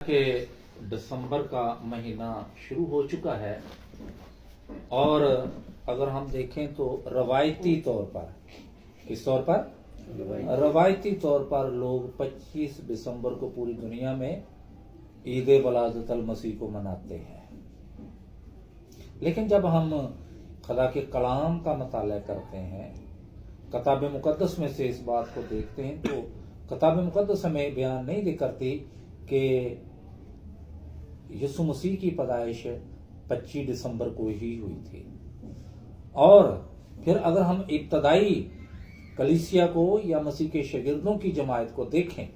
کہ دسمبر کا مہینہ شروع ہو چکا ہے اور اگر ہم دیکھیں تو روایتی طور پر کس طور پر روایتی طور پر لوگ 25 دسمبر کو پوری دنیا میں عید ولادت المسیح کو مناتے ہیں، لیکن جب ہم خدا کے کلام کا مطالعہ کرتے ہیں، کتاب مقدس میں سے اس بات کو دیکھتے ہیں تو کتاب مقدس ہمیں بیان نہیں کرتی کہ یسوع مسیح کی پیدائش 25 دسمبر کو ہی ہوئی تھی۔ اور پھر اگر ہم ابتدائی کلیسیا کو یا مسیح کے شاگردوں کی جماعت کو دیکھیں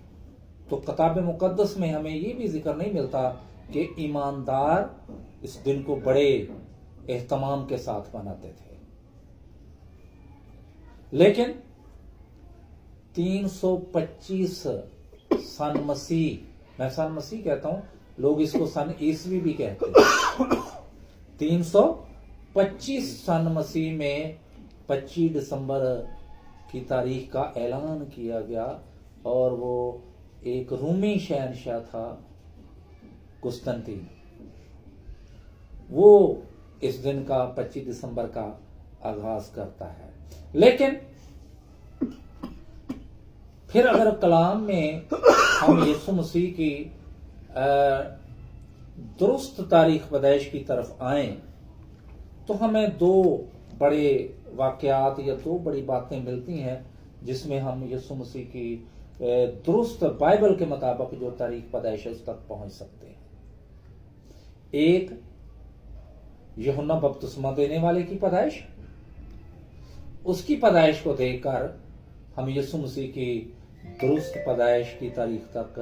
تو کتاب مقدس میں ہمیں یہ بھی ذکر نہیں ملتا کہ ایماندار اس دن کو بڑے اہتمام کے ساتھ مناتے تھے، لیکن 325 سن مسیح، میں سن مسیح کہتا ہوں، لوگ اس کو سن عیسوی بھی کہتے ہیں، 325 سن مسیح میں 25 دسمبر کی تاریخ کا اعلان کیا گیا، اور وہ ایک رومی شہنشاہ تھا قسطنطین، وہ اس دن کا 25 دسمبر کا آغاز کرتا ہے۔ لیکن پھر اگر کلام میں ہم یسوع مسیح کی درست تاریخ پیدائش کی طرف آئیں تو ہمیں دو بڑے واقعات یا دو بڑی باتیں ملتی ہیں جس میں ہم یسوع مسیح کی درست بائبل کے مطابق جو تاریخ پیدائش ہے اس تک پہنچ سکتے ہیں۔ ایک یوحنا بپتسمہ دینے والے کی پیدائش، اس کی پیدائش کو دیکھ کر ہم یسوع مسیح کی درست پیدائش کی تاریخ تک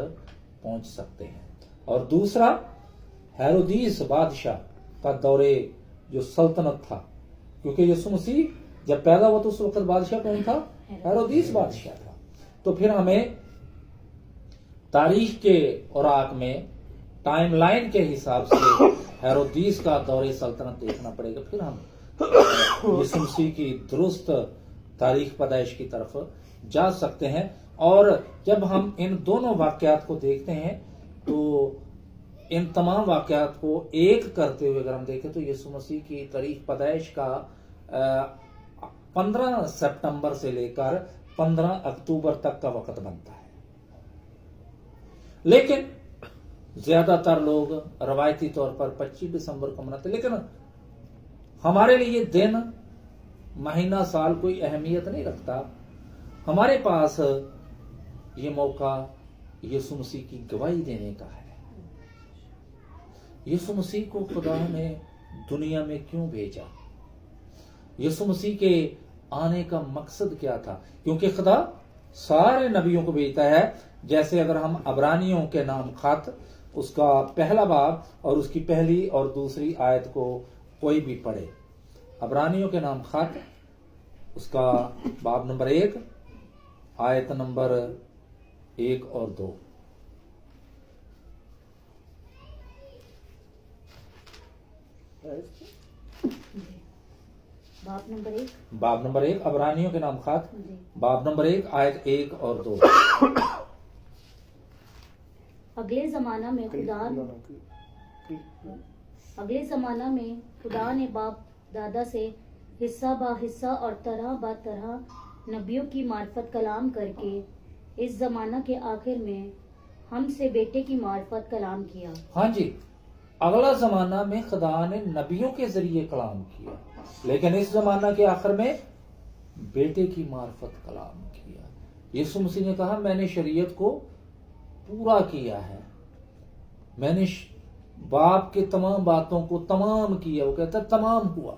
پہنچ سکتے ہیں، اور دوسرا ہیرودیس بادشاہ کا دورے جو سلطنت تھا، کیونکہ یسوع مسیح جب پیدا ہوا تو اس وقت بادشاہ کون تھا؟ ہیرودیس بادشاہ تھا۔ تو پھر ہمیں تاریخ کے اوراق میں ٹائم لائن کے حساب سے ہیرودیس کا دور سلطنت دیکھنا پڑے گا، پھر ہم یسوع مسیح کی درست تاریخ پیدائش کی طرف جا سکتے ہیں۔ اور جب ہم ان دونوں واقعات کو دیکھتے ہیں تو ان تمام واقعات کو ایک کرتے ہوئے اگر ہم دیکھیں تو یسوع مسیح کی تاریخ پیدائش کا 15 سپتمبر سے لے کر 15 اکتوبر تک کا وقت بنتا ہے، لیکن زیادہ تر لوگ روایتی طور پر 25 دسمبر کو مناتے، لیکن ہمارے لیے دن، مہینہ، سال کوئی اہمیت نہیں رکھتا۔ ہمارے پاس یہ موقع یسوع مسیح کی گواہی دینے کا ہے۔ یسوع مسیح کو خدا نے دنیا میں کیوں بھیجا؟ یسوع مسیح کے آنے کا مقصد کیا تھا؟ کیونکہ خدا سارے نبیوں کو بھیجتا ہے، جیسے اگر ہم عبرانیوں کے نام خط اس کا پہلا باب اور اس کی پہلی اور دوسری آیت کو کوئی بھی پڑھے، عبرانیوں کے نام خط اس کا باب نمبر 1 آیت نمبر 1 اور 2، باب نمبر 1 عبرانیوں کے نام خط باب نمبر 1 آیت 1 اور 2۔ اگلے زمانہ میں خدا نے باپ دادا سے حصہ با حصہ اور طرح با طرح نبیوں کی معرفت کلام کر کے اس زمانہ کے آخر میں ہم سے بیٹے کی معرفت کلام کیا۔ ہاں جی، اگلا زمانہ میں خدا نے نبیوں کے ذریعے کلام کیا، لیکن اس زمانہ کے آخر میں بیٹے کی معرفت کلام کیا۔ یسوع مسیح نے کہا میں نے شریعت کو پورا کیا ہے، میں نے باپ کے تمام باتوں کو تمام کیا، وہ کہتا ہے تمام ہوا۔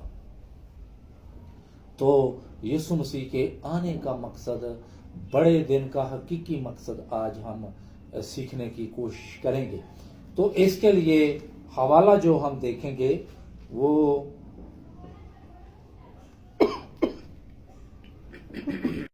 تو یسوع مسیح کے آنے کا مقصد، بڑے دن کا حقیقی مقصد آج ہم سیکھنے کی کوشش کریں گے۔ تو اس کے لیے حوالہ جو ہم دیکھیں گے وہ